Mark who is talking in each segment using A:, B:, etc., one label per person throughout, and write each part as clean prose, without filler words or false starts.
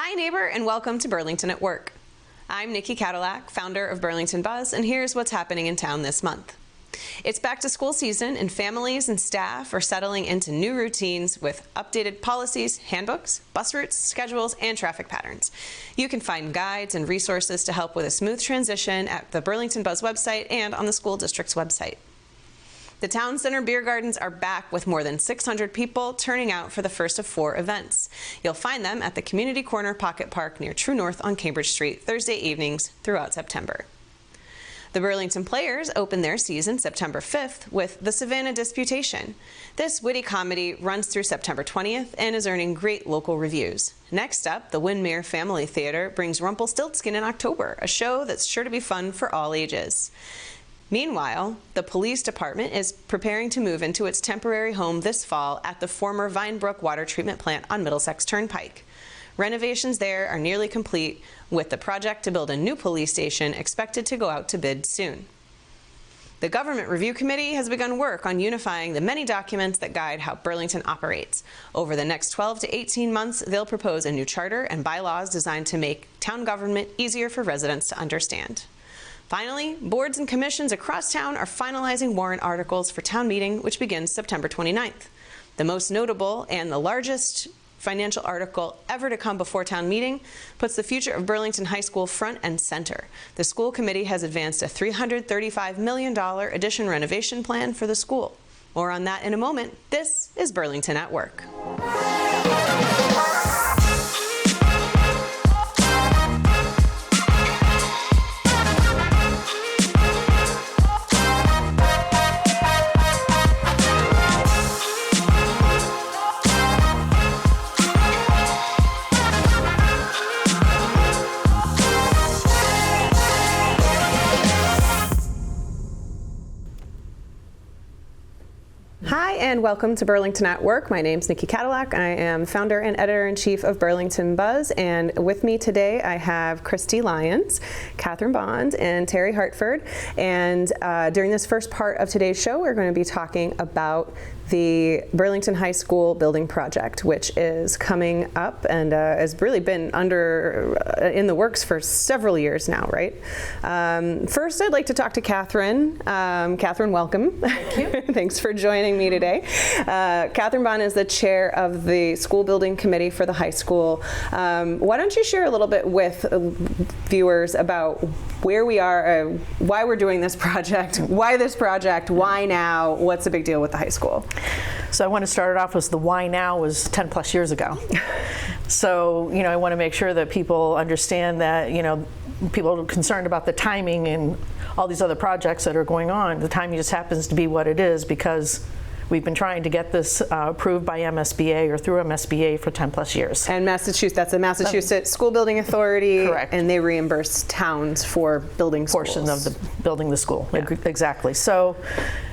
A: Hi neighbor, and welcome to Burlington at Work. I'm Nicci, Kadilak, founder of Burlington Buzz, and here's what's happening in town this month. It's back to school season, and families and staff are settling into new routines with updated policies, handbooks, bus routes, schedules, and traffic patterns. You can find guides and resources to help with a smooth transition at the Burlington Buzz website and on the school district's website. The Town Center beer gardens are back with more than 600 people turning out for the first of 4 events. You'll find them at the Community Corner Pocket Park near True North on Cambridge Street Thursday evenings throughout September. The Burlington Players open their season September 5th with the Savannah Disputation. This witty comedy runs through September 20th and is earning great local reviews. Next up, the Winmere Family Theater brings Rumpelstiltskin in October, a show that's sure to be fun for all ages. Meanwhile, the police department is preparing to move into its temporary home this fall at the former Vinebrook Water Treatment Plant on Middlesex Turnpike. Renovations there are nearly complete, with the project to build a new police station expected to go out to bid soon. The Government Review Committee has begun work on unifying the many documents that guide how Burlington operates. Over the next 12 to 18 months, they'll propose a new charter and bylaws designed to make town government easier for residents to understand. Finally, boards and commissions across town are finalizing warrant articles for town meeting, which begins September 29th. The most notable and the largest financial article ever to come before town meeting puts the future of Burlington High School front and center. The school committee has advanced a $335 million addition renovation plan for the school. More on that in a moment. This is Burlington at Work. Hi, and welcome to Burlington at Work. My name's Nicci Kadilak. I am founder and editor-in-chief of Burlington Buzz, and with me today I have Christy Lyons, Catherine Bond, and Terry Hartford. And during this first part of today's show, we're going to be talking about the Burlington High School building project, which is coming up and has really been in the works for several years now, right? First, I'd like to talk to Catherine. Catherine, welcome. Thank you. Thanks for joining me today. Catherine Bond is the chair of the school building committee for the high school. Why don't you share a little bit with viewers about where we are, why we're doing this project, why now, what's the big deal with the high school?
B: So I want to start it off with the why now was 10 plus years ago. So, I want to make sure that people understand that, people are concerned about the timing and all these other projects that are going on. The timing just happens to be what it is because we've been trying to get this approved by MSBA or through MSBA for 10 plus years.
A: And that's a Massachusetts School Building Authority.
B: Correct.
A: And they reimburse towns for building schools.
B: Portion of the building the school.
A: Yeah.
B: Exactly. So,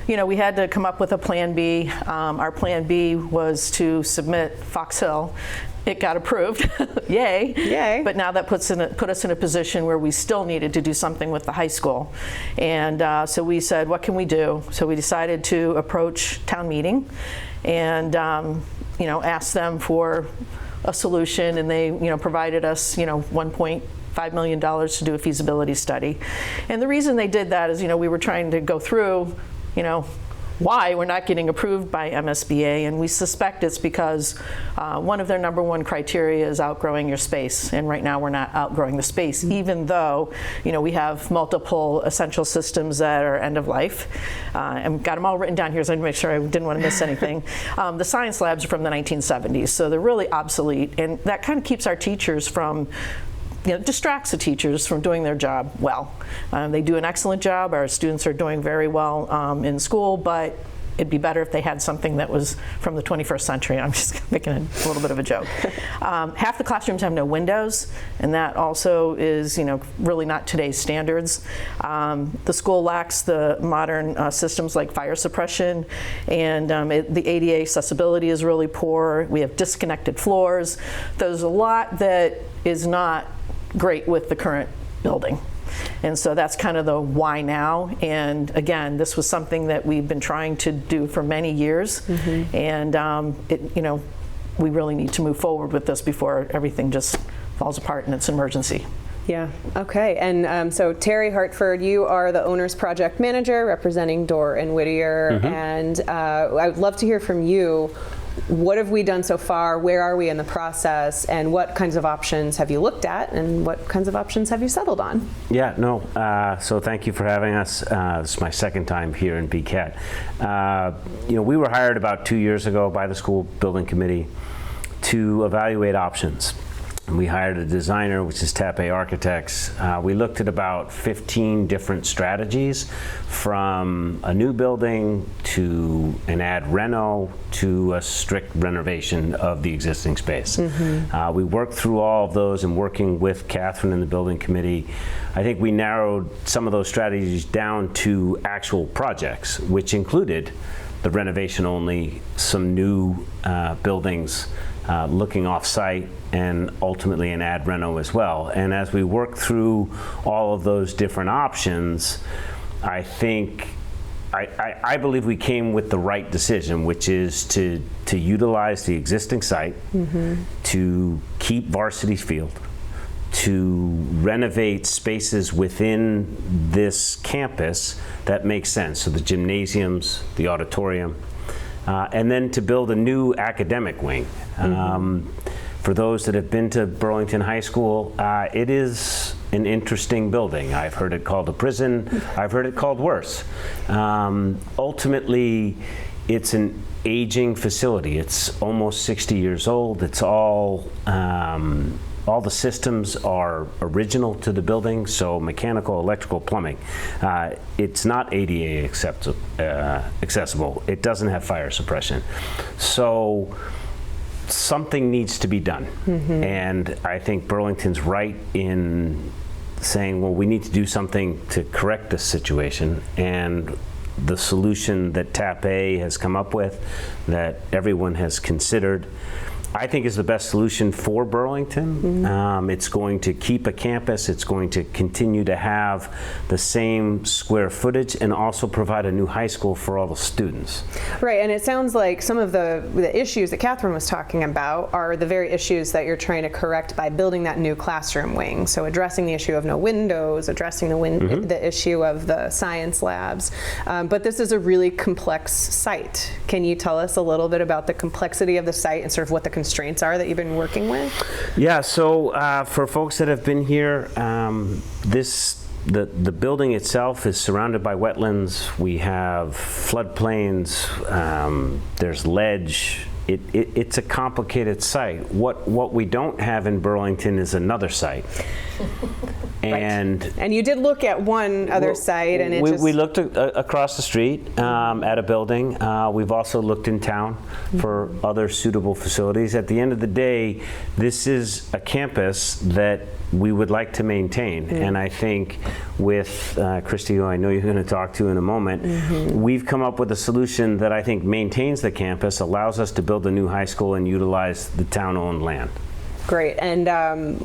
B: we had to come up with a plan B. Our plan B was to submit Fox Hill. It got approved. Yay.
A: Yay.
B: But now that put us in a position where we still needed to do something with the high school. And so we said, what can we do? So we decided to approach town meeting and, ask them for a solution. And they, provided us, $1.5 million to do a feasibility study. And the reason they did that is, we were trying to go through, why we're not getting approved by MSBA, and we suspect it's because one of their number one criteria is outgrowing your space, and right now we're not outgrowing the space, even though we have multiple essential systems that are end of life, and got them all written down here so I make sure I didn't want to miss anything. The science labs are from the 1970s, so they're really obsolete, and that kind of keeps our teachers from distracts the teachers from doing their job well. They do an excellent job. Our students are doing very well in school, but it'd be better if they had something that was from the 21st century. I'm just making a little bit of a joke. Half the classrooms have no windows, and that also is, really not today's standards. The school lacks the modern systems like fire suppression, and the ADA accessibility is really poor. We have disconnected floors. There's a lot that is not great with the current building. And so that's kind of the why now. And again, this was something that we've been trying to do for many years. Mm-hmm. And we really need to move forward with this before everything just falls apart and it's an emergency.
A: Yeah, okay. And so Terry Hartford, you are the owner's project manager representing Dorr and Whittier. And I would love to hear from you. What have we done so far? Where are we in the process? And what kinds of options have you looked at? And what kinds of options have you settled on?
C: Yeah, no, so thank you for having us. This is my second time here in BCAT. We were hired about 2 years ago by the school building committee to evaluate options. We hired a designer, which is TAPE Architects. We looked at about 15 different strategies, from a new building to an ad reno to a strict renovation of the existing space. We worked through all of those, and working with Catherine and the building committee, I think we narrowed some of those strategies down to actual projects, which included the renovation only, some new buildings, looking off-site, and ultimately an ad reno as well. And as we work through all of those different options, I believe we came with the right decision, which is to utilize the existing site, to keep varsity field, to renovate spaces within this campus that make sense. So the gymnasiums, the auditorium, and then to build a new academic wing. For those that have been to Burlington High School, it is an interesting building. I've heard it called a prison. I've heard it called worse. Ultimately, it's an aging facility. It's almost 60 years old. It's all the systems are original to the building, so mechanical, electrical, plumbing. It's not ADA accessible. It doesn't have fire suppression. So something needs to be done. And I think Burlington's right in saying, well, we need to do something to correct this situation. And the solution that TAPE has come up with, that everyone has considered, I think is the best solution for Burlington. It's going to keep a campus. It's going to continue to have the same square footage and also provide a new high school for all the students.
A: Right, and it sounds like some of the issues that Catherine was talking about are the very issues that you're trying to correct by building that new classroom wing. So addressing the issue of no windows, addressing the issue of the science labs. But this is a really complex site. Can you tell us a little bit about the complexity of the site and sort of what the constraints are that you've been working with?
C: Yeah, so for folks that have been here, the building itself is surrounded by wetlands. We have floodplains. There's ledge. It's a complicated site. What we don't have in Burlington is another site. And
A: you did look at one other site, and
C: we looked across the street at a building. We've also looked in town for other suitable facilities. At the end of the day, this is a campus that we would like to maintain. And I think with Christy, who I know you're going to talk to in a moment, we've come up with a solution that I think maintains the campus, allows us to build a new high school and utilize the town-owned land.
A: Great. And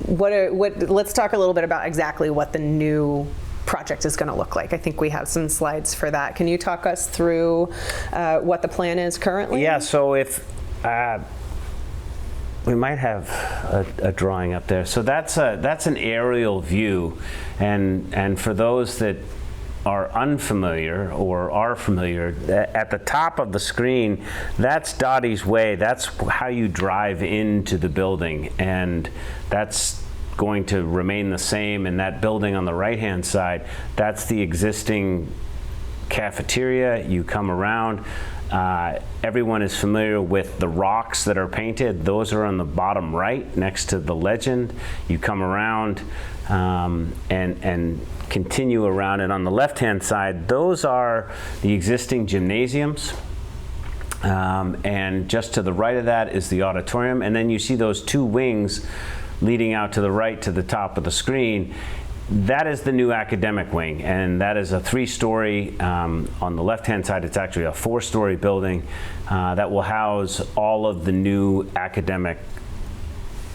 A: let's talk a little bit about exactly what the new project is going to look like. I think we have some slides for that. Can you talk us through what the plan is currently?
C: Yeah, so if we might have a drawing up there. So that's an aerial view, and for those that are unfamiliar or are familiar, at the top of the screen, that's Dottie's Way. That's how you drive into the building, and that's going to remain the same. And that building on the right-hand side, that's the existing cafeteria. You come around. Everyone is familiar with the rocks that are painted. Those are on the bottom right next to the legend. You come around and continue around, and on the left-hand side, those are the existing gymnasiums. And just to the right of that is the auditorium, and then you see those two wings leading out to the right to the top of the screen. That is the new academic wing, and that is a 3-story. On the left-hand side, it's actually a 4-story building that will house all of the new academic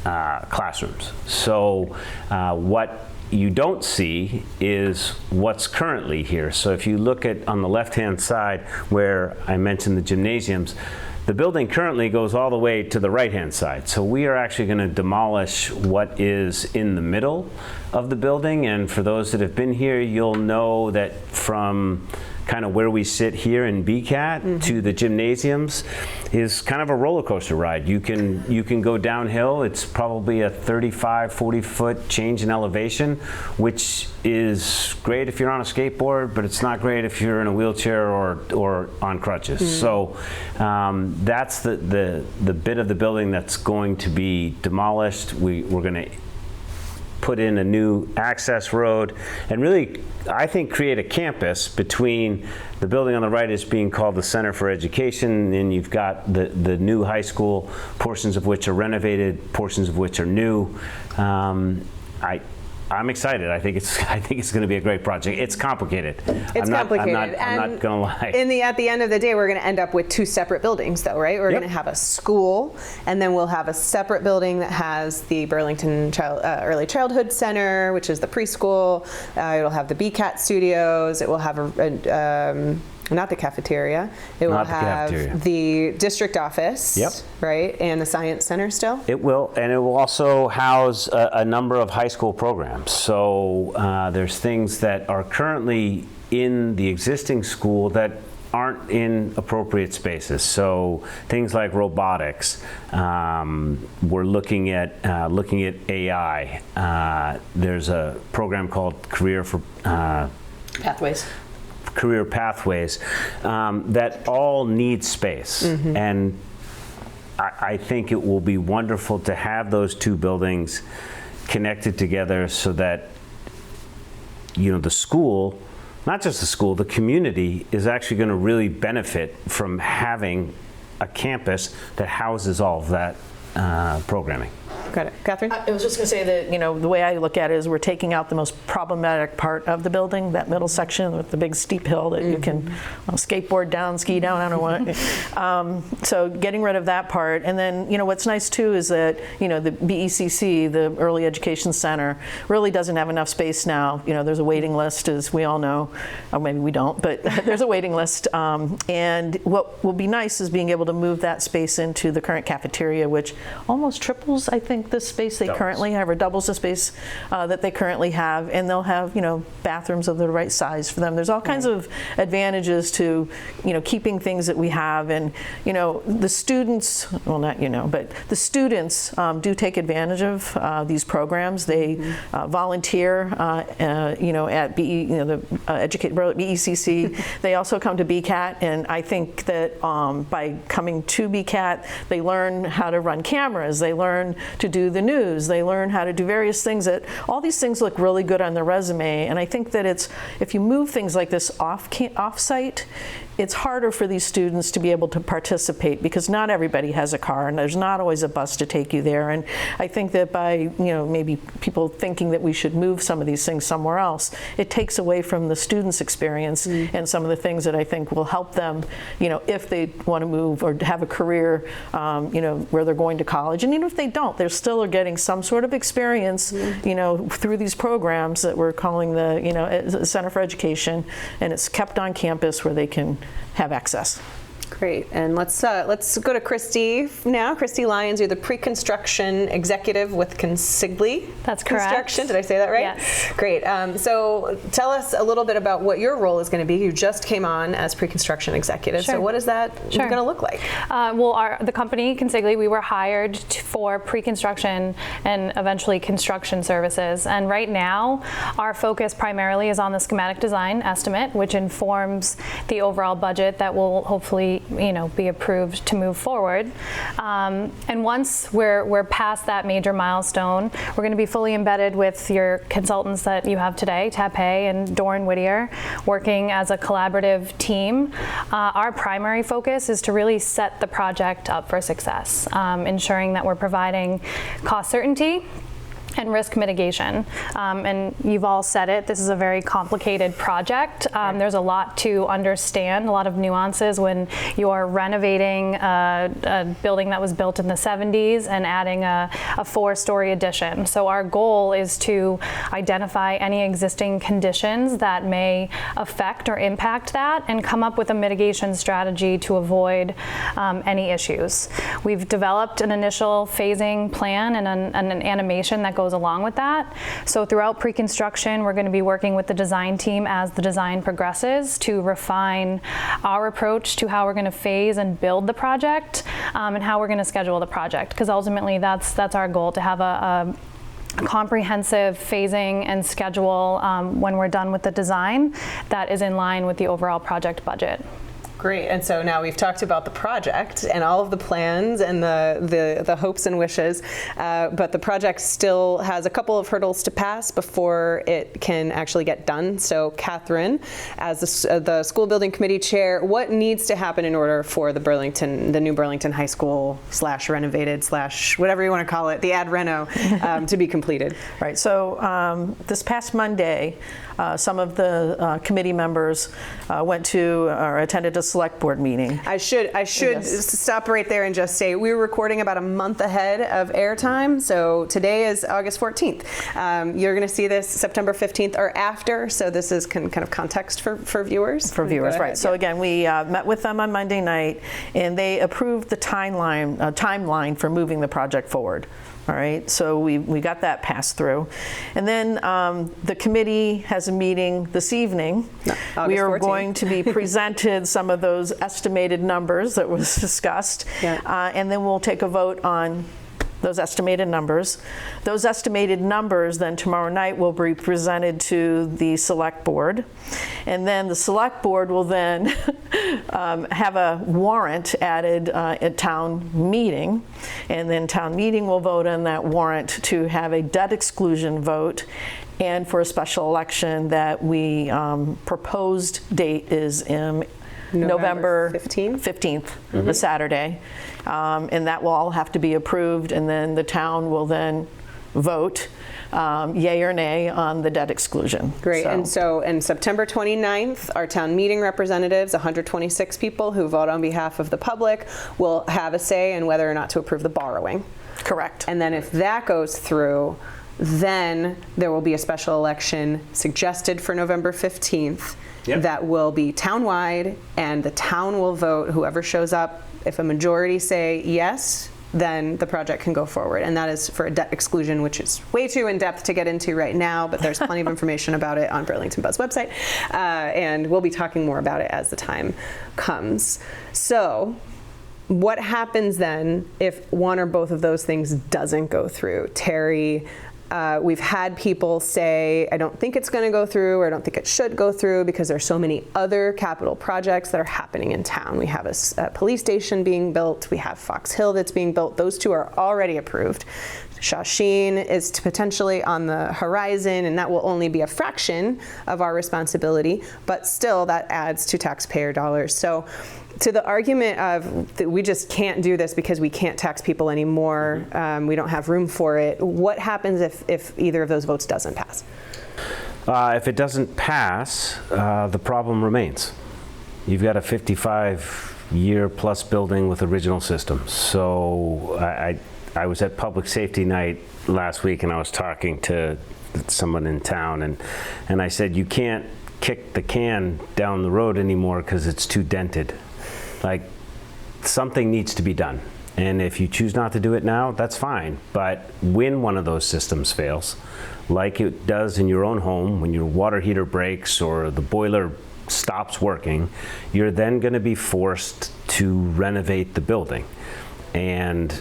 C: classrooms. So what you don't see is what's currently here. So if you look at on the left-hand side where I mentioned the gymnasiums, The building currently goes all the way to the right-hand side. So we are actually going to demolish what is in the middle of the building. And for those that have been here, you'll know that from kind of where we sit here in BCAT to the gymnasiums is kind of a roller coaster ride. You can go downhill. It's probably a 35, 40 foot change in elevation, which is great if you're on a skateboard, but it's not great if you're in a wheelchair or on crutches. So that's the bit of the building that's going to be demolished. We're going to put in a new access road and really, I think, create a campus between the building on the right is being called the Center for Education, and you've got the new high school, portions of which are renovated, portions of which are new. I'm excited. I think it's going to be a great project. It's complicated.
A: It's complicated.
C: I'm not going to lie.
A: At the end of the day, we're going to end up with two separate buildings, though, right? We're going to have a school, and then we'll have a separate building that has the Burlington Early Childhood Center, which is the preschool. It'll have the BCAT studios. It will have not the cafeteria. It will have the district office, right, and the science center still.
C: It will, and it will also house a number of high school programs. So there's things that are currently in the existing school that aren't in appropriate spaces. So things like robotics. We're looking at AI. There's a program called Career Pathways that all need space. And I think it will be wonderful to have those two buildings connected together so that, the school, not just the school, the community is actually going to really benefit from having a campus that houses all of that programming.
A: Got it. Catherine?
B: I was just going to say that, the way I look at it is we're taking out the most problematic part of the building, that middle section with the big steep hill that you can skateboard down, ski down, I don't know what. So getting rid of that part. And then, what's nice too is that, the BECC, the Early Education Center, really doesn't have enough space now. There's a waiting list, as we all know. Or maybe we don't, but there's a waiting list. And what will be nice is being able to move that space into the current cafeteria, which almost triples, I think, the space they currently have, or doubles the space that they currently have, and they'll have bathrooms of the right size for them. There's all kinds of advantages to keeping things that we have, and the students, well, not but the students do take advantage of these programs. They volunteer at BECC. They also come to BCAT, and I think that by coming to BCAT, they learn how to run cameras. They learn to do the news. They learn how to do various things. That all these things look really good on their resume. And I think that if you move things like this off-site, it's harder for these students to be able to participate because not everybody has a car and there's not always a bus to take you there. And I think that by maybe people thinking that we should move some of these things somewhere else, it takes away from the students' experience and some of the things that I think will help them, if they want to move or have a career, where they're going to college. And even if they don't, they still are getting some sort of experience, through these programs that we're calling the Center for Education, and it's kept on campus where they can have access.
A: Great, and let's go to Christy now. Christy Lyons, you're the pre-construction executive with Consigli.
D: That's correct.
A: Construction. Did I say that right?
D: Yes.
A: Great. So tell us a little bit about what your role is going to be. You just came on as pre-construction executive.
D: Sure.
A: So what is that going to look like?
D: The company Consigli, we were hired for pre-construction and eventually construction services. And right now, our focus primarily is on the schematic design estimate, which informs the overall budget that will hopefully be approved to move forward. And once we're past that major milestone, we're going to be fully embedded with your consultants that you have today, Tape and Doran Whittier, working as a collaborative team. Our primary focus is to really set the project up for success, ensuring that we're providing cost certainty and risk mitigation. And you've all said it, this is a very complicated project. There's a lot to understand, a lot of nuances when you're renovating a building that was built in the 70s and adding a 4-story addition. So our goal is to identify any existing conditions that may affect or impact that and come up with a mitigation strategy to avoid any issues. We've developed an initial phasing plan and an animation that goes along with that. So throughout pre-construction, we're going to be working with the design team as the design progresses to refine our approach to how we're going to phase and build the project, and how we're going to schedule the project. Because ultimately, that's our goal, to have a comprehensive phasing and schedule when we're done with the design that is in line with the overall project budget.
A: Great, and so now we've talked about the project and all of the plans and the hopes and wishes, but the project still has a couple of hurdles to pass before it can actually get done. So Catherine, as the school building committee chair, what needs to happen in order for the new Burlington High School / renovated / whatever you want to call it, the ad reno, to be completed?
B: Right, so this past Monday, some of the committee members went to or attended a select board meeting.
A: I should stop right there and just say we were recording about a month ahead of airtime. So today is August 14th. You're going to see this September 15th or after. So this is kind of context for viewers.
B: For viewers, right. So again, we met with them on Monday night, and they approved the timeline for moving the project forward. All right, so we got that passed through. And then the committee has a meeting this evening. We are 14th. Going to be presented some of those estimated numbers that was discussed. Yeah. And then we'll take a vote on those estimated numbers. Those estimated numbers then tomorrow night will be presented to the select board. And then the select board will then have a warrant added at town meeting. And then town meeting will vote on that warrant to have a debt exclusion vote and for a special election that we proposed date is in November 15th, the Saturday. And that will all have to be approved, and then the town will then vote yay or nay on the debt exclusion.
A: Great, and September 29th, our town meeting representatives, 126 people who vote on behalf of the public, will have a say in whether or not to approve the borrowing.
B: Correct.
A: And then if that goes through, then there will be a special election suggested for November 15th. Yep. That will be town-wide, and the town will vote, whoever shows up. If a majority say yes, then the project can go forward. And that is for a debt exclusion, which is way too in-depth to get into right now, but there's plenty of information about it on Burlington Buzz website. And we'll be talking more about it as the time comes. So what happens then if one or both of those things doesn't go through? Terry, we've had people say, I don't think it's going to go through, or I don't think it should go through because there's so many other capital projects that are happening in town. We have a police station being built. We have Fox Hill that's being built. Those two are already approved. Shawsheen is potentially on the horizon, and that will only be a fraction of our responsibility, but still that adds to taxpayer dollars. So to the argument of that we just can't do this because we can't tax people anymore, we don't have room for it, what happens if either of those votes doesn't pass?
C: If it doesn't pass, the problem remains. You've got a 55-year plus building with original systems. So I was at Public Safety Night last week, and I was talking to someone in town, and I said, you can't kick the can down the road anymore because it's too dented. Like, something needs to be done. And if you choose not to do it now, that's fine. But when one of those systems fails, like it does in your own home, when your water heater breaks or the boiler stops working, you're then going to be forced to renovate the building. And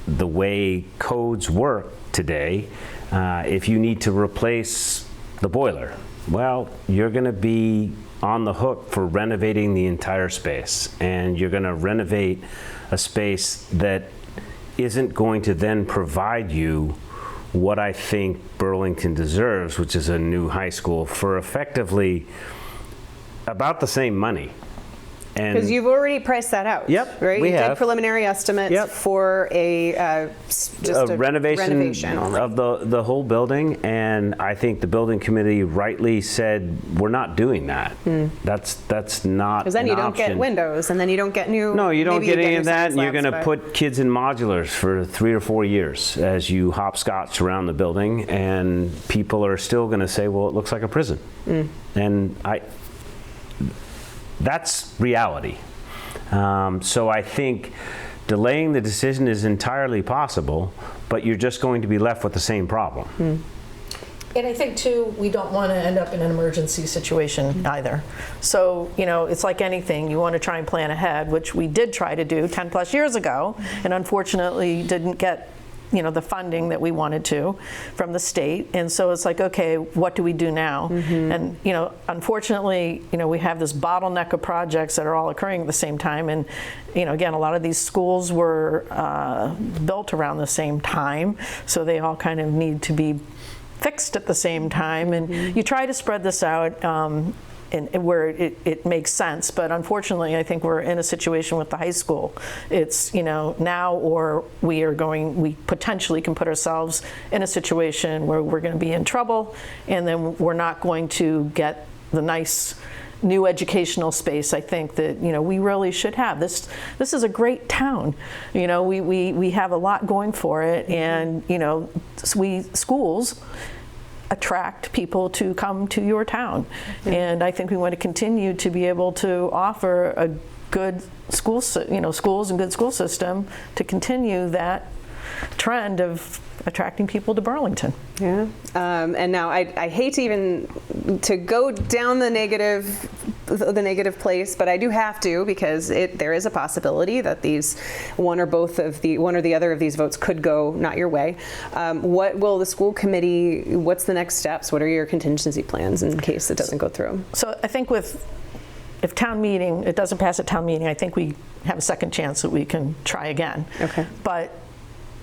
C: the way codes work today, if you need to replace the boiler, well, you're going to be on the hook for renovating the entire space. And you're going to renovate a space that isn't going to then provide you what I think Burlington deserves, which is a new high school for effectively about the same money.
A: Because you've already priced that out.
C: Yep,
A: right?
C: we
A: you
C: have.
A: did preliminary estimates for a renovation only.
C: of the whole building, and I think the building committee rightly said we're not doing that. That's not
A: because then
C: an
A: you don't
C: option.
A: get windows, and then you don't get new.
C: No, you don't
A: maybe
C: get
A: you
C: any
A: new
C: of that, and you're
A: slabs,
C: going to put kids in modulars for 3 or 4 years as you hopscotch around the building, and people are still going to say, well, it looks like a prison. And that's reality. So I think delaying the decision is entirely possible, but you're just going to be left with the same problem.
B: And I think, too, we don't want to end up in an emergency situation either. So, it's like anything. You want to try and plan ahead, which we did try to do 10 plus years ago, and unfortunately didn't get the funding that we wanted to from the state. And so it's like, okay, what do we do now? And, unfortunately, we have this bottleneck of projects that are all occurring at the same time. And, again, a lot of these schools were built around the same time, so they all kind of need to be fixed at the same time. And you try to spread this out and where it makes sense, but unfortunately I think we're in a situation with the high school. It's now or we potentially can put ourselves in a situation where we're going to be in trouble, and then we're not going to get the nice new educational space I think that we really should have. This is a great town. We have a lot going for it, and schools attract people to come to your town. And I think we want to continue to be able to offer a good schools and good school system to continue that trend of attracting people to Burlington.
A: Yeah. And now I hate to go down the negative place, but I do have to, because there is a possibility that one or the other of these votes could go not your way. What will the school committee? What's the next steps? What are your contingency plans in case it doesn't go through?
B: So I think if town meeting, it doesn't pass at town meeting, I think we have a second chance that we can try again.
A: Okay.
B: But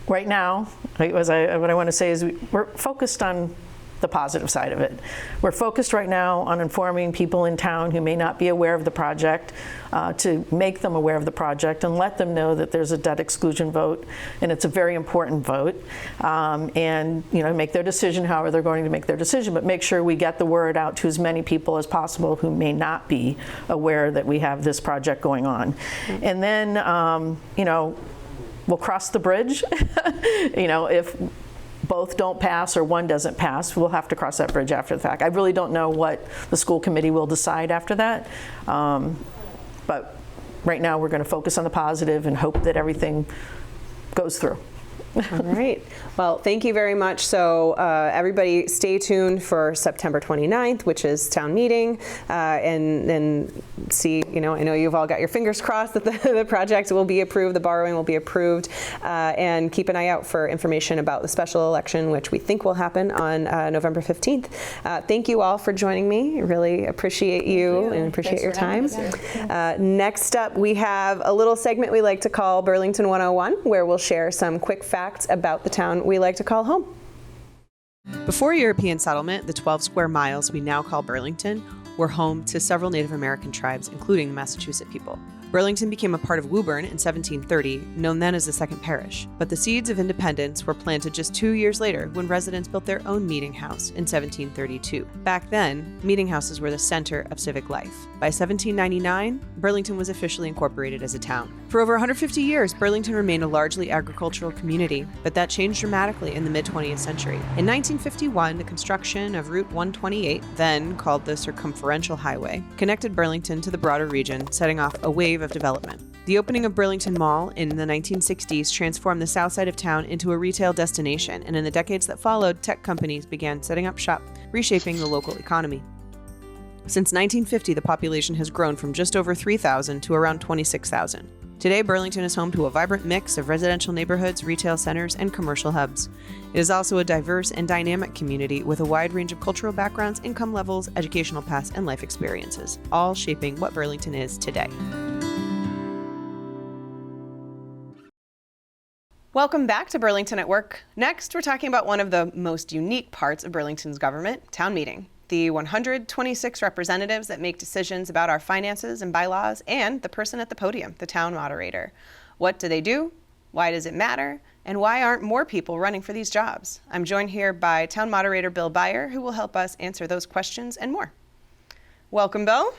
B: right now, what I want to say is we're focused on the positive side of it. We're focused right now on informing people in town who may not be aware of the project, to make them aware of the project and let them know that there's a debt exclusion vote, and it's a very important vote, and make their decision however they're going to make their decision, but make sure we get the word out to as many people as possible who may not be aware that we have this project going on. And then we'll cross the bridge. If both don't pass or one doesn't pass, we'll have to cross that bridge after the fact. I really don't know what the school committee will decide after that. But right now we're going to focus on the positive and hope that everything goes through.
A: All right. Well, thank you very much. So everybody stay tuned for September 29th, which is town meeting, and see, I know you've all got your fingers crossed that the project will be approved, the borrowing will be approved, and keep an eye out for information about the special election, which we think will happen on November 15th. Thank you all for joining me. I really appreciate you and appreciate your time. Next up, we have a little segment we like to call Burlington 101, where we'll share some quick facts about the town we like to call home. Before European settlement, the 12 square miles we now call Burlington were home to several Native American tribes, including the Massachusetts people. Burlington became a part of Woburn in 1730, known then as the Second Parish, but the seeds of independence were planted just 2 years later when residents built their own meeting house in 1732. Back then, meeting houses were the center of civic life. By 1799, Burlington was officially incorporated as a town. For over 150 years, Burlington remained a largely agricultural community, but that changed dramatically in the mid-20th century. In 1951, the construction of Route 128, then called the Circumferential Highway, connected Burlington to the broader region, setting off a wave of development. The opening of Burlington Mall in the 1960s transformed the south side of town into a retail destination, and in the decades that followed, tech companies began setting up shop, reshaping the local economy. Since 1950, the population has grown from just over 3,000 to around 26,000. Today, Burlington is home to a vibrant mix of residential neighborhoods, retail centers, and commercial hubs. It is also a diverse and dynamic community with a wide range of cultural backgrounds, income levels, educational paths, and life experiences, all shaping what Burlington is today. Welcome back to Burlington at Work. Next, we're talking about one of the most unique parts of Burlington's government, town meeting. the 126 representatives that make decisions about our finances and bylaws, and the person at the podium, the town moderator. What do they do? Why does it matter? And why aren't more people running for these jobs? I'm joined here by Town Moderator Bill Beyer, who will help us answer those questions and more. Welcome, Bill.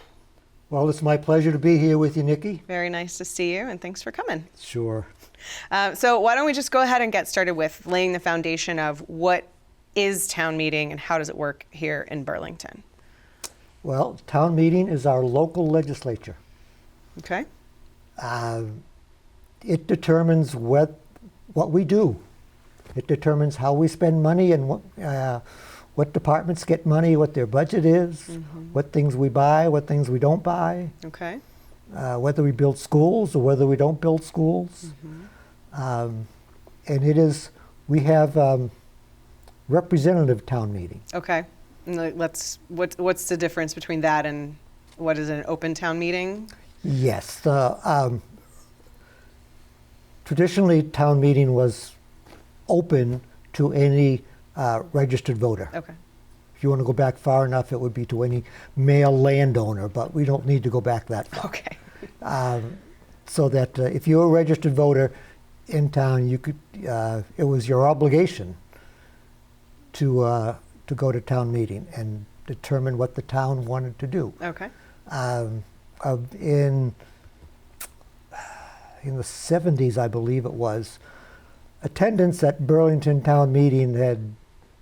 E: Well, it's my pleasure to be here with you, Nicci.
A: Very nice to see you, and thanks for coming.
E: Sure.
A: So why don't we just go ahead and get started with laying the foundation of what is town meeting and how does it work here in Burlington?
E: Well, town meeting is our local legislature.
A: Okay.
E: It determines what we do. It determines how we spend money and what departments get money, what their budget is, what things we buy, what things we don't buy,
A: Okay.
E: whether we build schools or whether we don't build schools. And we have representative town meeting.
A: Okay. And what's the difference between that and what is an open town meeting?
E: Yes. Traditionally, town meeting was open to any registered voter.
A: Okay.
E: If you want to go back far enough, it would be to any male landowner, but we don't need to go back that far.
A: Okay.
E: So that if you're a registered voter in town, you could. It was your obligation to go to town meeting and determine what the town wanted to do.
A: Okay.
E: In the 70s, I believe it was, attendance at Burlington town meeting had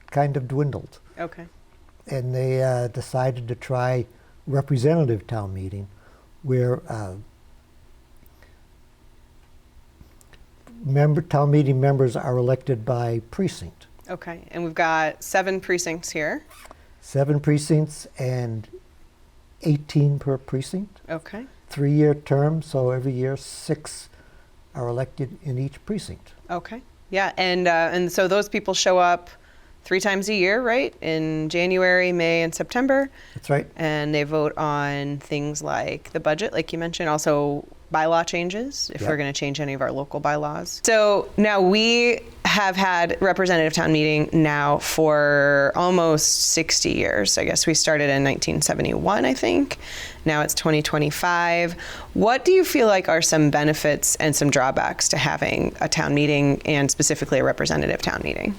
E: kind of dwindled.
A: Okay.
E: And they decided to try representative town meeting, where town meeting members are elected by precinct.
A: Okay. And we've got 7 precincts here.
E: 7 precincts and 18 per precinct.
A: Okay.
E: 3-year term, so every year 6 are elected in each precinct.
A: Okay. Yeah. And so those people show up 3 times a year, right? In January, May, and September.
E: That's right.
A: And they vote on things like the budget, like you mentioned, also bylaw changes, if
E: Yep.
A: we're going to change any of our local bylaws. So now we have had representative town meeting now for almost 60 years. I guess we started in 1971, I think. Now it's 2025. What do you feel like are some benefits and some drawbacks to having a town meeting and specifically a representative town meeting?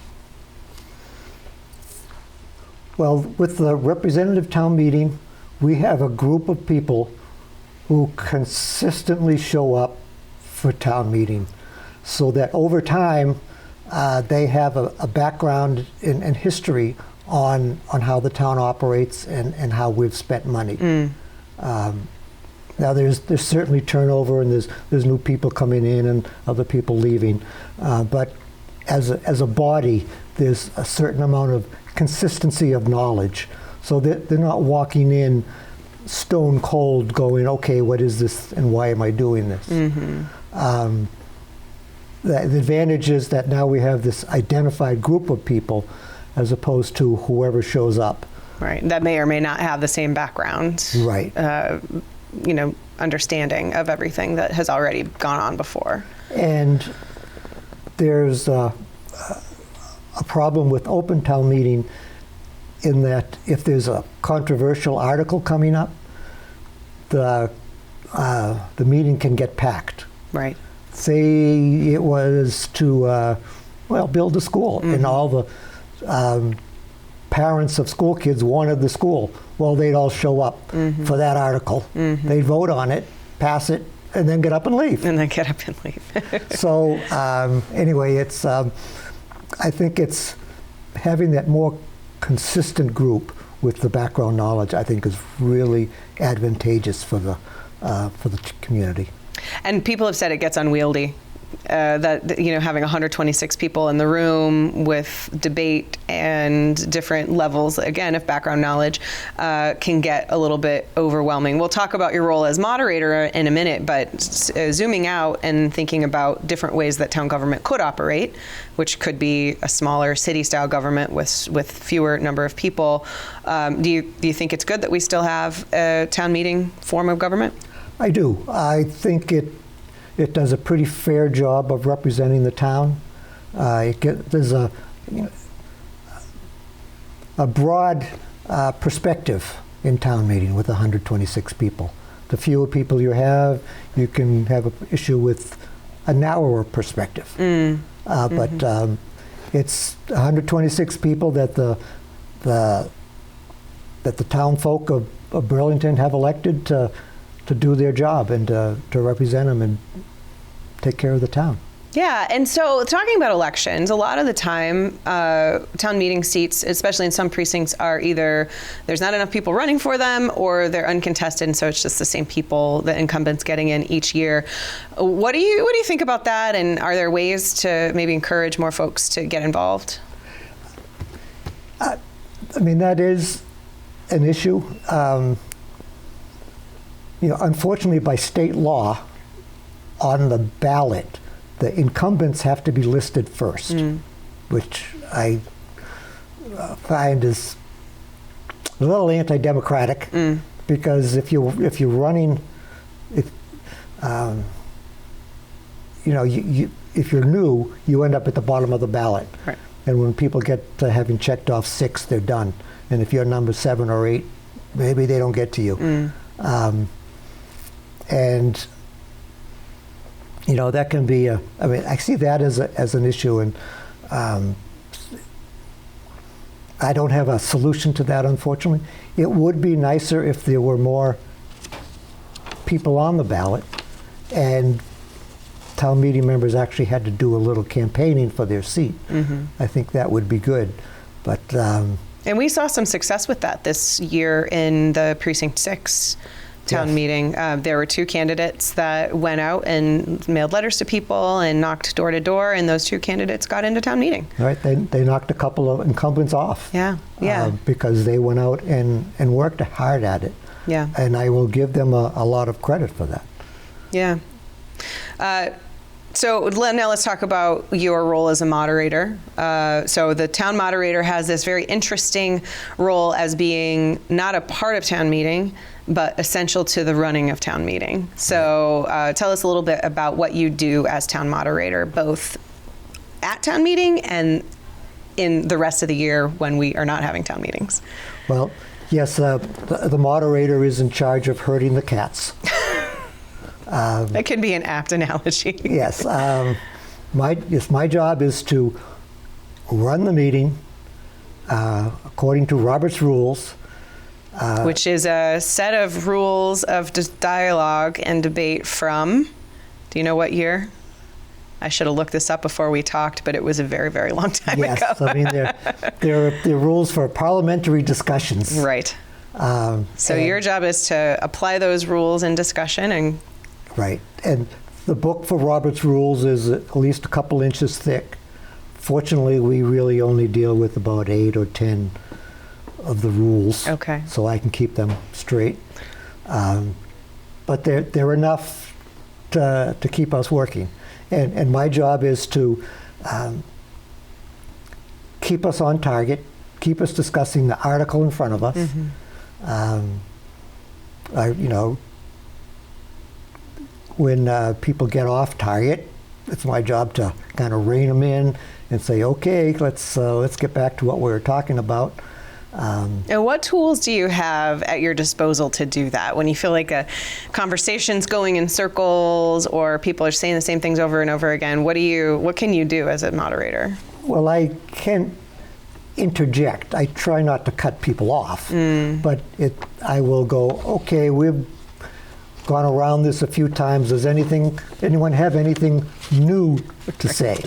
E: Well, with the representative town meeting, we have a group of people who consistently show up for town meeting, so that over time they have a background and history on how the town operates and how we've spent money. Now there's certainly turnover and there's new people coming in and other people leaving, but as a body, there's a certain amount of consistency of knowledge, so that they're not walking in stone cold going, okay, what is this and why am I doing this? The advantage is that now we have this identified group of people as opposed to whoever shows up.
A: Right. That may or may not have the same background.
E: Right.
A: Understanding of everything that has already gone on before.
E: And there's a problem with open town meeting in that if there's a controversial article coming up, the meeting can get packed.
A: Right.
E: Say it was to build a school, and all the parents of school kids wanted the school. Well, they'd all show up for that article. They'd vote on it, pass it, and then get up and leave.
A: And then get up and leave.
E: So anyway, it's I think it's having that more consistent group with the background knowledge, I think, is really advantageous for the community.
A: And people have said it gets unwieldy. That having 126 people in the room with debate and different levels, again, of background knowledge, can get a little bit overwhelming. We'll talk about your role as moderator in a minute, but zooming out and thinking about different ways that town government could operate, which could be a smaller city-style government with fewer number of people. Do you think it's good that we still have a town meeting form of government?
E: I do. I think it does a pretty fair job of representing the town. There's a broad perspective in town meeting with 126 people. The fewer people you can have an issue with a narrower perspective. But it's 126 people that the town folk of Burlington have elected to do their job and to represent them and take care of the town.
A: Yeah, and so talking about elections, a lot of the time, town meeting seats, especially in some precincts, are either there's not enough people running for them or they're uncontested, and so it's just the same people, the incumbents getting in each year. What do you think about that, and are there ways to maybe encourage more folks to get involved?
E: I mean, that is an issue. Unfortunately, by state law, on the ballot, the incumbents have to be listed first, which I find is a little anti-democratic, because if you're running, if you're new, you end up at the bottom of the ballot.
A: Right.
E: And when people get to having checked off 6, they're done. And if you're number 7 or 8, maybe they don't get to you. And that can be I see that as an issue, and I don't have a solution to that, unfortunately. It would be nicer if there were more people on the ballot and town meeting members actually had to do a little campaigning for their seat. I think that would be good. But
A: and we saw some success with that this year in the Precinct 6 town meeting. There were 2 candidates that went out and mailed letters to people and knocked door to door, and those 2 candidates got into town meeting.
E: Right, they knocked a couple of incumbents off.
A: Yeah.
E: Because they went out and worked hard at it.
A: Yeah.
E: And I will give them a lot of credit for that.
A: Yeah. So now let's talk about your role as a moderator. So the town moderator has this very interesting role as being not a part of town meeting, but essential to the running of town meeting. So tell us a little bit about what you do as town moderator, both at town meeting and in the rest of the year when we are not having town meetings.
E: Well, yes, the moderator is in charge of herding the cats.
A: That can be an apt analogy.
E: Yes. My job is to run the meeting according to Robert's rules.
A: Which is a set of rules of dialogue and debate from, do you know what year? I should have looked this up before we talked, but it was a very, very long time ago.
E: Yes, I mean, they're rules for parliamentary discussions.
A: Right. So your job is to apply those rules in discussion and...
E: Right. And the book for Robert's rules is at least a couple inches thick. Fortunately, we really only deal with about 8 or 10 of the rules.
A: Okay.
E: So I can keep them straight. But they're enough to keep us working. And my job is to keep us on target, keep us discussing the article in front of us. When people get off target, it's my job to kind of rein them in and say, okay, let's get back to what we were talking about.
A: And what tools do you have at your disposal to do that? When you feel like a conversation's going in circles or people are saying the same things over and over again, what can you do as a moderator?
E: Well, I can interject. I try not to cut people off, but I will go, okay, we've gone around this a few times. Does anyone have anything new to say?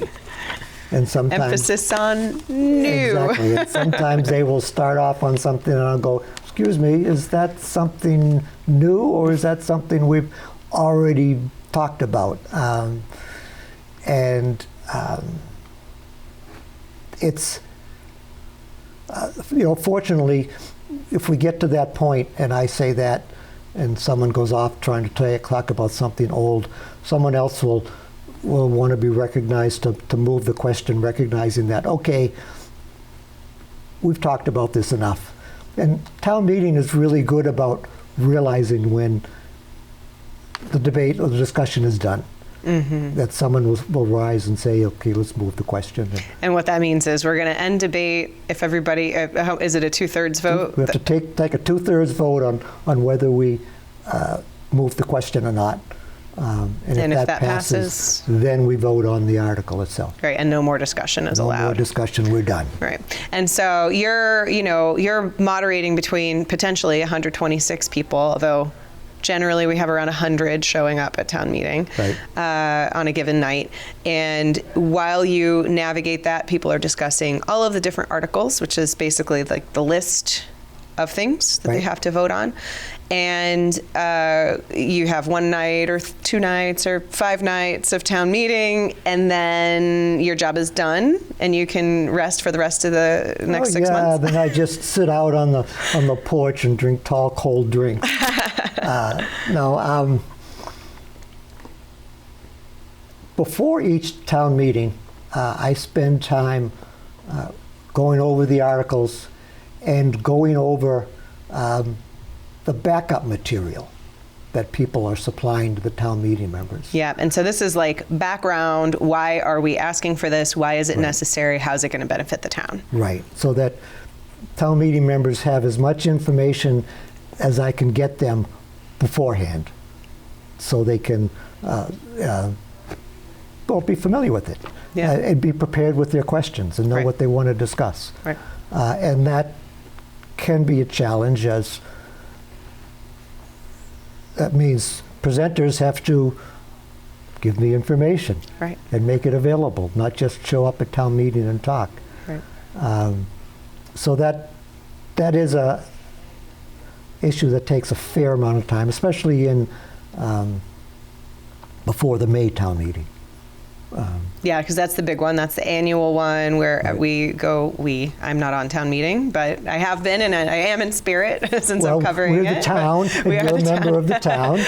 E: And sometimes
A: emphasis on new.
E: Exactly. And sometimes they will start off on something and I'll go, excuse me, is that something new or is that something we've already talked about? It's, fortunately, if we get to that point and I say that and someone goes off trying to talk about something old, someone else will want to be recognized to move the question, recognizing that, okay, we've talked about this enough. And town meeting is really good about realizing when the debate or the discussion is done. that someone will rise and say, okay, let's move the question.
A: And what that means is we're going to end debate if everybody, is it a 2/3 vote?
E: We have to take a 2/3 vote on whether we move the question or not. And if that passes, then we vote on the article itself.
A: Right, and no more discussion is allowed.
E: No more discussion, we're done.
A: Right, and so you're moderating between potentially 126 people, although generally we have around 100 showing up at town meeting on a given night. And while you navigate that, people are discussing all of the different articles, which is basically like the list of things that they have to vote on. And you have one night or 2 nights or 5 nights of town meeting, and then your job is done, and you can rest for the rest of the next 6 months.
E: Then I just sit out on the porch and drink tall, cold drinks. Before each town meeting, I spend time going over the articles and going over the backup material that people are supplying to the town meeting members.
A: Yeah, and so this is like background. Why are we asking for this? Why is it necessary? How's it going to benefit the town?
E: Right, so that town meeting members have as much information as I can get them beforehand, so they can be familiar with it and be prepared with their questions and know what they want to discuss.
A: Right.
E: And that can be a challenge, as that means presenters have to give me information and make it available, not just show up at town meeting and talk.
A: Right.
E: So that is a issue that takes a fair amount of time, especially in before the May town meeting.
A: Yeah, because that's the big one. That's the annual one where I'm not on town meeting, but I have been, and I am in spirit since I'm covering it.
E: We're the town, and you're a member of the town.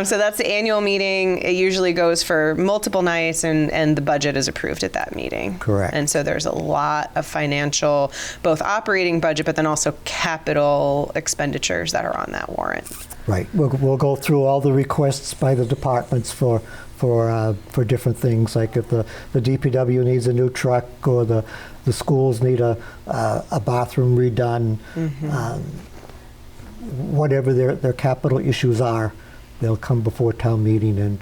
A: So that's the annual meeting. It usually goes for multiple nights, and the budget is approved at that meeting.
E: Correct.
A: And so there's a lot of financial, both operating budget, but then also capital expenditures that are on that warrant.
E: Right. We'll go through all the requests by the departments for different things, like if the DPW needs a new truck, or the schools need a bathroom redone, whatever their capital issues are, they'll come before town meeting, and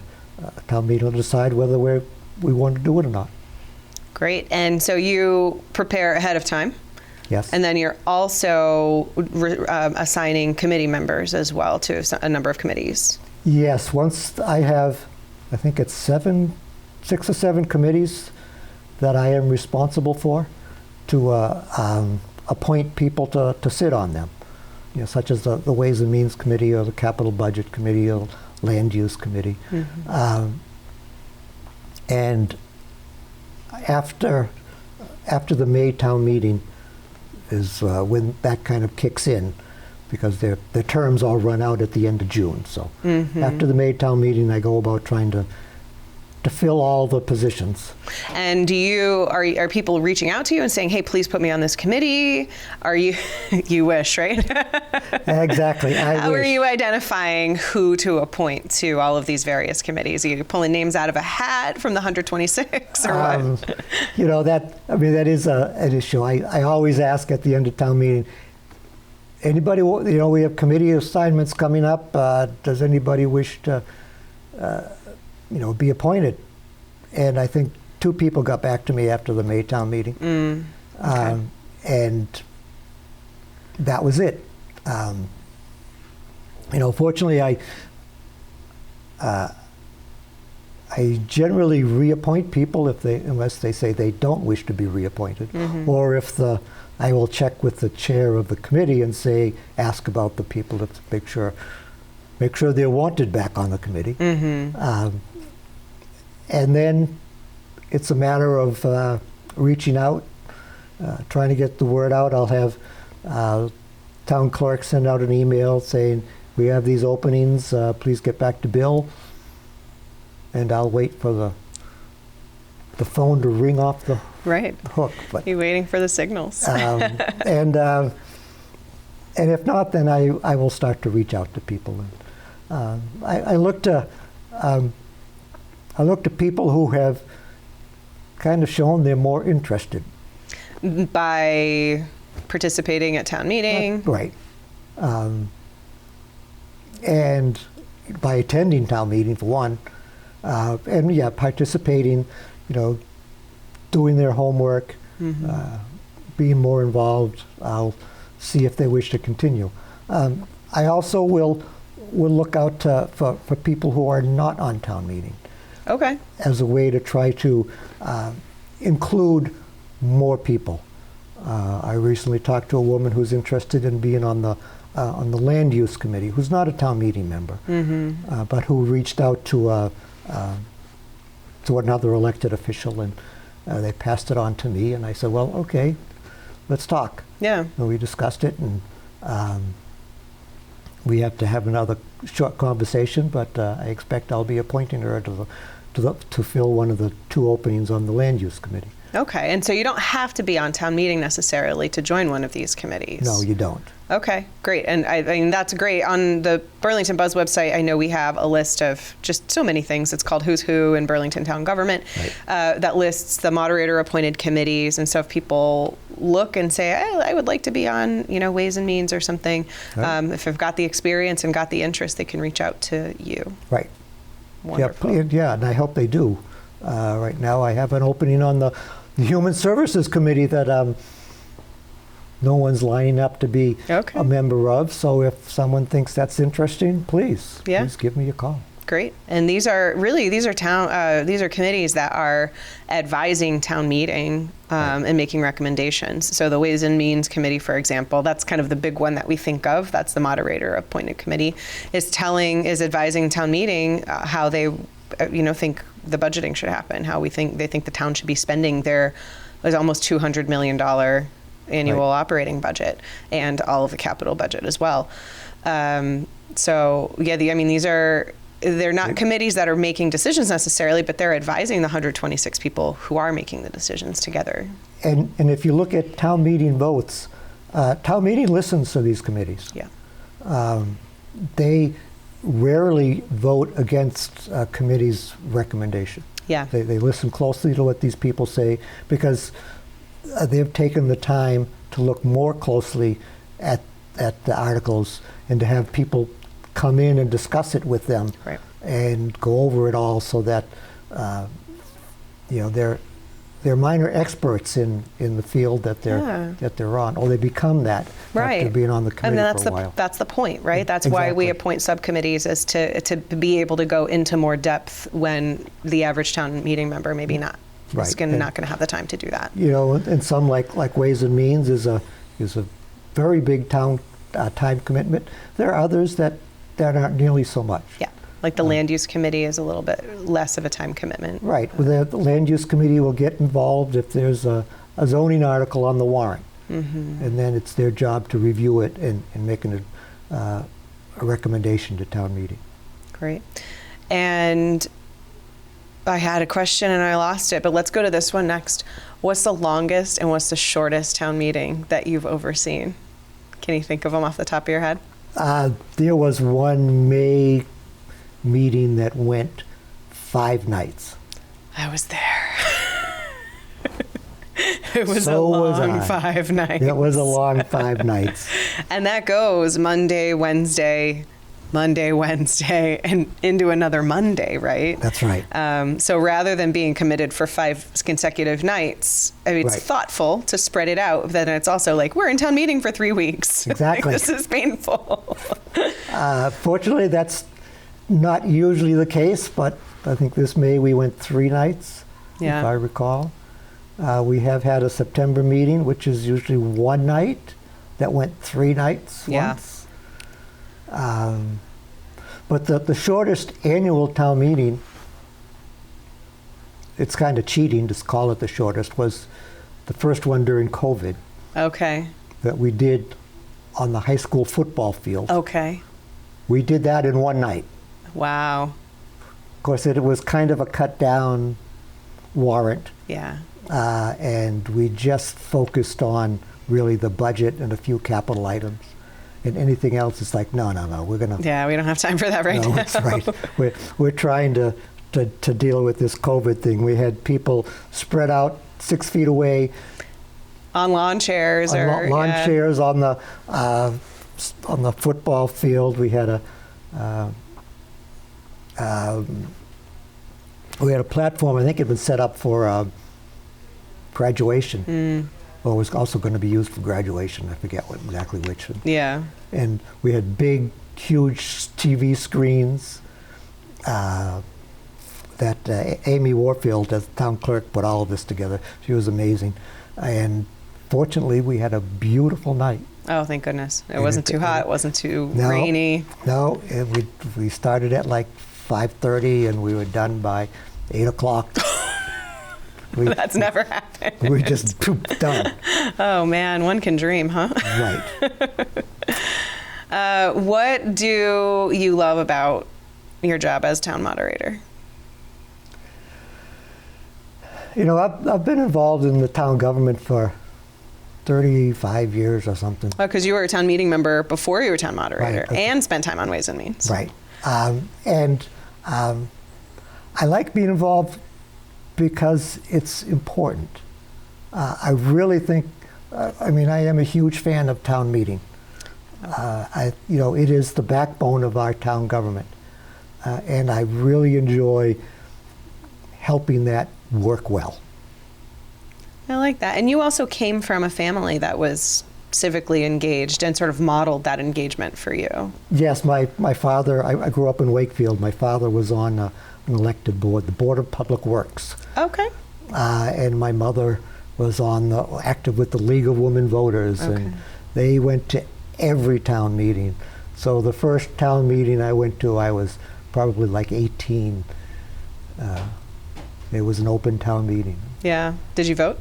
E: town meeting will decide whether we want to do it or not.
A: Great. And so you prepare ahead of time.
E: Yes.
A: And then you're also assigning committee members as well to a number of committees.
E: Yes. Once I have, I think it's 6 or 7 committees that I am responsible for, to appoint people to sit on them, such as the Ways and Means Committee, or the Capital Budget Committee, or Land Use Committee. And after the May town meeting is when that kind of kicks in, because their terms all run out at the end of June. So after the May town meeting, I go about trying to fill all the positions.
A: And are people reaching out to you and saying, hey, please put me on this committee? Are you, you wish, right?
E: Exactly,
A: How are you identifying who to appoint to all of these various committees? Are you pulling names out of a hat from the 126 or what?
E: That is an issue. I always ask at the end of town meeting, anybody, we have committee assignments coming up. Does anybody wish to, be appointed? And I think 2 people got back to me after the May town meeting.
A: Okay.
E: And that was it. Fortunately, I generally reappoint people unless they say they don't wish to be reappointed, or if I will check with the chair of the committee and ask about the people to make sure they're wanted back on the committee. And then it's a matter of reaching out, trying to get the word out. I'll have town clerk send out an email saying, we have these openings, please get back to Bill. And I'll wait for the phone to ring off the hook. But
A: You're waiting for the signals.
E: and if not, then I will start to reach out to people. And I look to I look at people who have kind of shown they're more interested.
A: By participating at town meeting.
E: Right. And by attending town meeting, for one, and yeah, participating, doing their homework, being more involved. I'll see if they wish to continue. I also will look out for people who are not on town meeting.
A: Okay.
E: As a way to try to include more people. I recently talked to a woman who's interested in being on the land use committee, who's not a town meeting member, but who reached out to another elected official, and they passed it on to me, and I said, well, okay, let's talk.
A: Yeah.
E: And we discussed it, and we have to have another short conversation, but I expect I'll be appointing her to fill one of the 2 openings on the land use committee.
A: Okay, and so you don't have to be on town meeting necessarily to join one of these committees?
E: No, you don't.
A: Okay, great. And I mean, that's great. On the Burlington Buzz website, I know we have a list of just so many things. It's called Who's Who in Burlington Town Government.
E: Right.
A: That lists the moderator appointed committees. And so if people look and say, I would like to be on, Ways and Means or something,
E: right.
A: If they've got the experience and got the interest, they can reach out to you.
E: Right.
A: Wonderful.
E: Yep. Yeah, and I hope they do. Right now I have an opening on the Human Services Committee that no one's lining up to be
A: Okay.
E: a member of. So if someone thinks that's interesting, please give me a call.
A: Great. And these are committees that are advising town meading and making recommendations. So the Ways and Means Committee, for example, that's kind of the big one that we think of. That's the moderator appointed committee, is advising town meeting how they think the budgeting should happen, how they think the town should be spending their almost $200 million annual operating budget and all of the capital budget as well. They're not committees that are making decisions necessarily, but they're advising the 126 people who are making the decisions together.
E: And if you look at town meeting votes, town meeting listens to these committees.
A: Yeah.
E: They rarely vote against a committee's recommendation.
A: Yeah.
E: They listen closely to what these people say, because they've taken the time to look more closely at the articles and to have people come in and discuss it with them,
A: right,
E: and go over it all, so that they're minor experts in the field that they're on, or they become that after being on the committee for a while.
A: That's the point, right? That's why we appoint subcommittees, is to be able to go into more depth when the average town meeting member maybe not.
E: Right.
A: Is not going to have the time to do that.
E: And some like Ways and Means is a very big time commitment. There are others that aren't nearly so much.
A: Yeah, like the Land Use Committee is a little bit less of a time commitment.
E: Right. Well, the Land Use Committee will get involved if there's a zoning article on the warrant. And then it's their job to review it and make a recommendation to town meeting.
A: Great. And I had a question and I lost it, but let's go to this one next. What's the longest and what's the shortest town meeting that you've overseen? Can you think of them off the top of your head?
E: There was one May meeting that went 5 nights.
A: I was there. It was
E: So
A: a
E: was
A: long
E: I.
A: 5 nights.
E: It was a long 5 nights.
A: And that goes Monday, Wednesday, and into another Monday, right?
E: That's right.
A: So rather than being committed for 5 consecutive nights, I mean, it's
E: Right.
A: thoughtful to spread it out. Then it's also like, we're in town meeting for 3 weeks.
E: Exactly.
A: This is painful.
E: Fortunately, that's not usually the case, but I think this May we went 3 nights, if I recall. We have had a September meeting, which is usually 1 night, that went 3 nights once. But the shortest annual town meeting, it's kind of cheating to call it the shortest, was the first one during COVID
A: Okay.
E: that we did on the high school football field.
A: Okay.
E: We did that in 1 night.
A: Wow.
E: Of course, it was kind of a cut down warrant,
A: Yeah.
E: and we just focused on really the budget and a few capital items. And anything else is like, no, we're going to...
A: Yeah, we don't have time for that right
E: No,
A: now.
E: that's right. We're trying to to deal with this COVID thing. We had people spread out 6 feet away
A: On lawn chairs
E: on lawn chairs on the football field. We had a platform. I think it was set up for graduation. Well, it was also going to be used for graduation. I forget exactly which.
A: Yeah.
E: And we had big, huge TV screens that Amy Warfield, as town clerk, put all of this together. She was amazing. And fortunately, we had a beautiful night.
A: Oh, thank goodness. It wasn't too hot. It wasn't too rainy.
E: No, we started at like 5:30 and we were done by 8 o'clock.
A: That's never happened.
E: We just done.
A: Oh man, one can dream, huh?
E: Right.
A: What do you love about your job as town moderator?
E: You know, I've been involved in the town government for 35 years or something.
A: Oh, because you were a town meeting member before you were town moderator,
E: Right.
A: and spent time on Ways and Means.
E: Right. I like being involved because it's important. I really think, I am a huge fan of town meeting. It is the backbone of our town government. And I really enjoy helping that work well.
A: I like that. And you also came from a family that was civically engaged and sort of modeled that engagement for you.
E: Yes, my father, I grew up in Wakefield. My father was on an elected board, the Board of Public Works.
A: Okay.
E: And my mother was active with the League of Women Voters.
A: Okay.
E: And they went to every town meeting. So the first town meeting I went to, I was probably like 18. It was an open town meeting.
A: Yeah. Did you vote?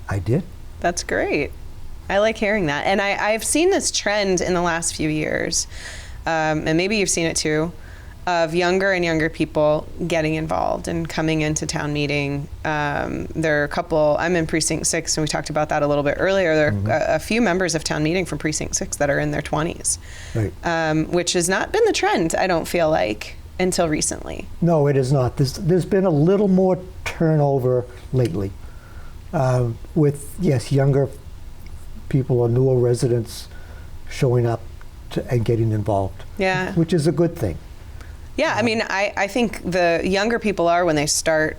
E: I did.
A: That's great. I like hearing that. And I've seen this trend in the last few years, and maybe you've seen it too, of younger and younger people getting involved and coming into town meeting. There are a couple, I'm in Precinct 6, and we talked about that a little bit earlier. There are a few members of town meeting from Precinct 6 that are in their 20s,
E: Right.
A: Which has not been the trend, I don't feel like, until recently.
E: No, it is not. There's been a little more turnover lately with, yes, younger people or newer residents showing up and getting involved.
A: Yeah.
E: Which is a good thing.
A: Yeah, I mean, I think the younger people are when they start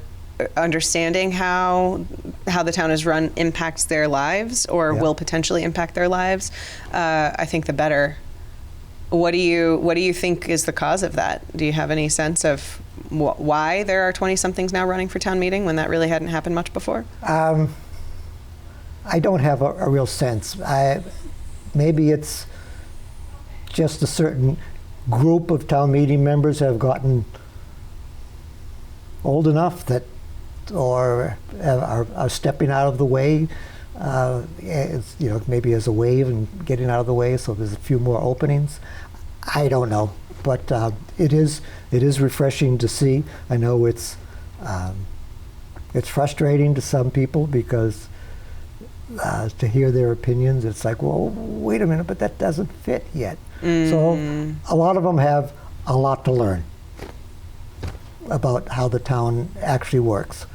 A: understanding how the town is run impacts their lives or will potentially impact their lives. I think the better. What do you think is the cause of that? Do you have any sense of why there are 20-somethings now running for town meeting when that really hadn't happened much before?
E: I don't have a real sense. Maybe it's just a certain group of town meeting members have gotten old enough that, or are stepping out of the way. Maybe as a wave and getting out of the way, so there's a few more openings. I don't know, but it is refreshing to see. I know it's frustrating to some people because to hear their opinions, it's like, well, wait a minute, but that doesn't fit yet. So a lot of them have a lot to learn about how the town actually works.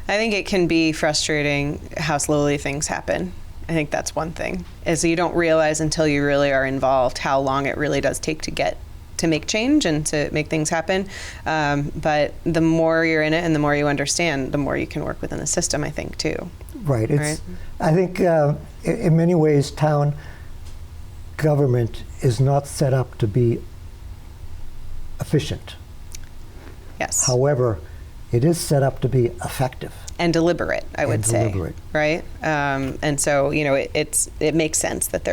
A: I think it can be frustrating how slowly things happen. I think that's one thing, is you don't realize until you really are involved how long it really does take to make change and to make things happen. But the more you're in it and the more you understand, the more you can work within the system, I think, too.
E: Right. I think in many ways, town government is not set up to be efficient.
A: Yes.
E: However, it is set up to be effective.
A: And deliberate, I would say.
E: Deliberate.
A: Right? And so, it makes sense that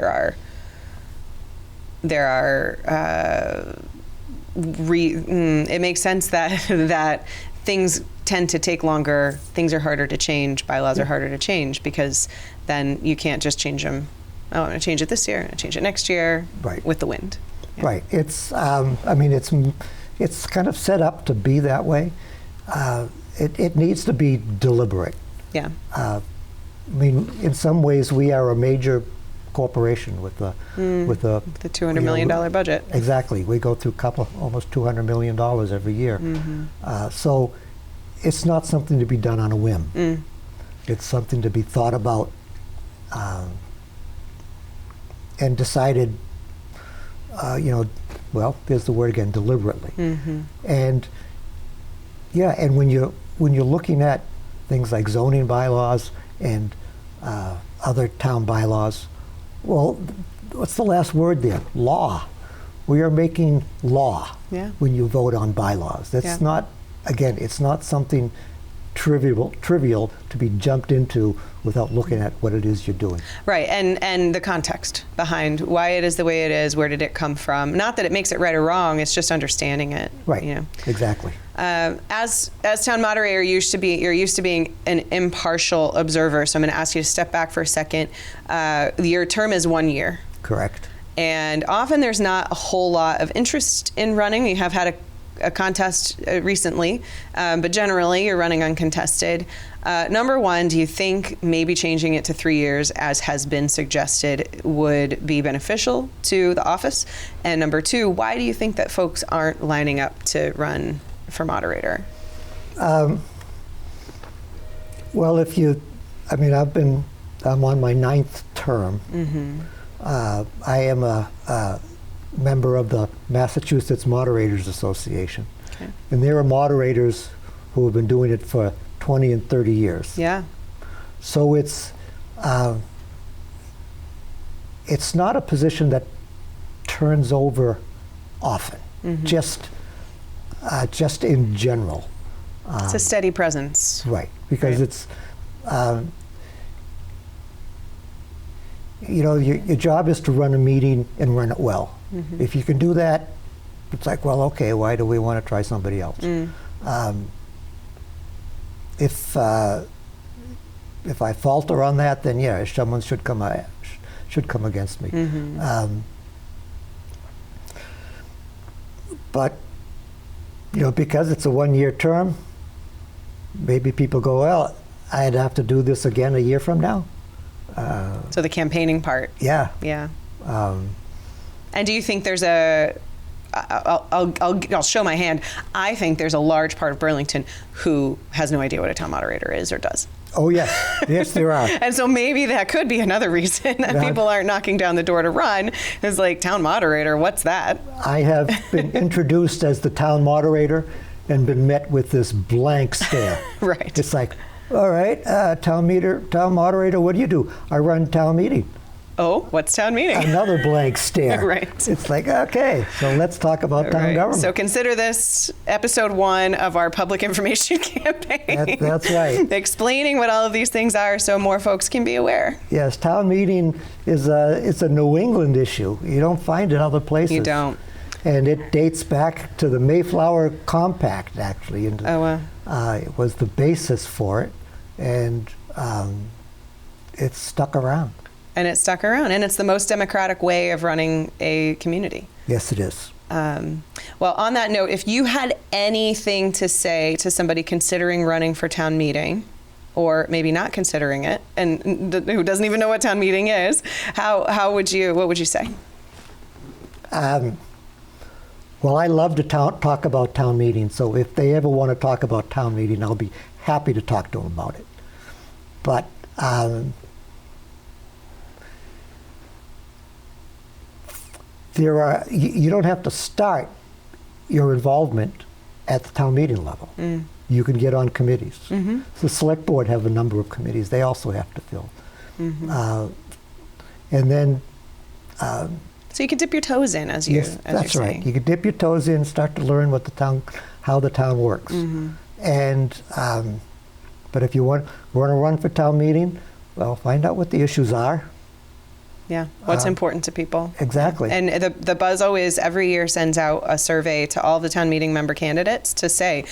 A: it makes sense that things tend to take longer, things are harder to change, bylaws are harder to change, because then you can't just change them. Oh, I'm going to change it this year, I'm going to change it next year,
E: Right.
A: with the wind. Yeah.
E: Right. It's it's kind of set up to be that way. It needs to be deliberate.
A: Yeah.
E: In some ways, we are a major corporation with the
A: The $200 million budget.
E: Exactly. We go through almost $200 million every year. So it's not something to be done on a whim. It's something to be thought about and decided, well, there's the word again, deliberately. And yeah, and when you're looking at things like zoning bylaws and other town bylaws, well, what's the last word there? Law. We are making law when you vote on bylaws. That's not, again, it's not something trivial to be jumped into without looking at what it is you're doing.
A: Right, and the context behind why it is the way it is, where did it come from? Not that it makes it right or wrong, it's just understanding it.
E: Right,
A: you know.
E: exactly.
A: As town moderator, you're used to being an impartial observer, so I'm going to ask you to step back for a second. Your term is 1 year.
E: Correct.
A: And often there's not a whole lot of interest in running. You have had a contest recently, but generally you're running uncontested. Number one, do you think maybe changing it to 3 years, as has been suggested, would be beneficial to the office? And number two, why do you think that folks aren't lining up to run for moderator?
E: Well, I'm on my 9th term. I am a member of the Massachusetts Moderators Association. Okay. And there are moderators who have been doing it for 20 and 30 years.
A: Yeah.
E: So it's not a position that turns over often, just in general.
A: It's a steady presence.
E: Right, because it's, your job is to run a meeting and run it well. If you can do that, it's like, well, okay, why do we want to try somebody else? If I falter on that, then yeah, someone should come against me. But because it's a 1-year term, maybe people go, well, I'd have to do this again a year from now.
A: So the campaigning part.
E: Yeah.
A: Yeah. And do you think there's I'll show my hand. I think there's a large part of Burlington who has no idea what a town moderator is or does.
E: Oh, yes. Yes, there are.
A: And so maybe that could be another reason that people aren't knocking down the door to run, is like, town moderator, what's that?
E: I have been introduced as the town moderator and been met with this blank stare.
A: Right.
E: It's like, all right, town moderator, what do you do? I run town meeting.
A: Oh, what's town meeting?
E: Another blank stare.
A: Right.
E: It's like, okay, so let's talk about town government.
A: So consider this episode 1 of our public information campaign.
E: That's right.
A: Explaining what all of these things are so more folks can be aware.
E: Yes, town meeting it's a New England issue. You don't find it other places.
A: You don't.
E: And it dates back to the Mayflower Compact, actually. And,
A: wow.
E: It was the basis for it, and it's stuck around.
A: And it's stuck around, and it's the most democratic way of running a community.
E: Yes, it is.
A: Well, on that note, if you had anything to say to somebody considering running for town meeting, or maybe not considering it, and who doesn't even know what town meeting is, what would you say?
E: Well, I love to talk about town meeting, so if they ever want to talk about town meeting, I'll be happy to talk to them about it. But you don't have to start your involvement at the town meeting level. You can get on committees. The select board have a number of committees they also have to fill. And then
A: so you can dip your toes in, as you.
E: Yes, that's right. You can dip your toes in, start to learn how the town works. And but if you want to run for town meeting, well, find out what the issues are.
A: Yeah, what's important to people.
E: Exactly.
A: And the Buzz always, every year, sends out a survey to all the town meeting member candidates to say,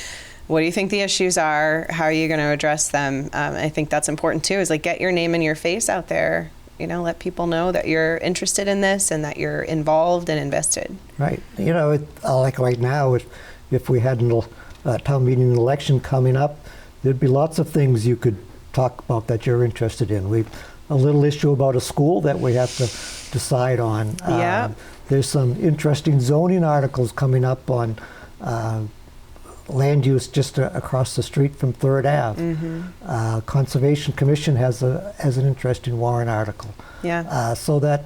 A: what do you think the issues are? How are you going to address them? I think that's important too, is like, get your name and your face out there. Let people know that you're interested in this and that you're involved and invested. Right.
E: Like right now, if we had a town meeting election coming up, there'd be lots of things you could talk about that you're interested in. a little issue about a school that we have to decide on.
A: Yeah.
E: There's some interesting zoning articles coming up on land use just across the street from 3rd Ave. Conservation Commission has an interesting warrant article.
A: Yeah.
E: So that,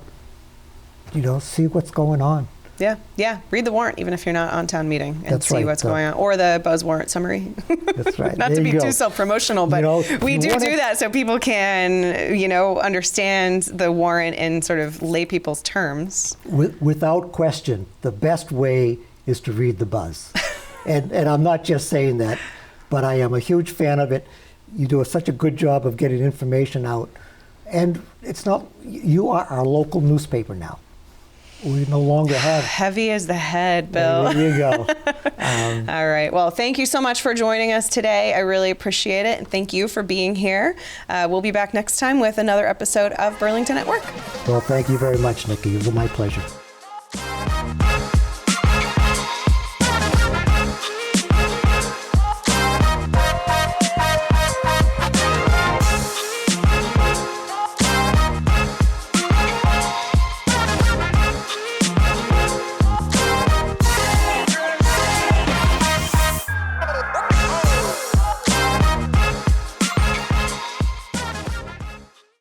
E: see what's going on.
A: Yeah. Read the warrant, even if you're not on town meeting, and
E: That's
A: see
E: right.
A: what's going on, or the Buzz warrant summary.
E: That's right.
A: Not
E: There
A: to be
E: you go.
A: too self-promotional, but we do that so people can, understand the warrant in sort of lay people's terms.
E: Without question, the best way is to read the Buzz. and I'm not just saying that, but I am a huge fan of it. You do such a good job of getting information out. And you are our local newspaper now. We no longer have.
A: Heavy as the head, Bill.
E: There you go.
A: All right. Well, thank you so much for joining us today. I really appreciate it. And thank you for being here. We'll be back next time with another episode of Burlington at Work.
E: Well, thank you very much, Nicci. It was my pleasure.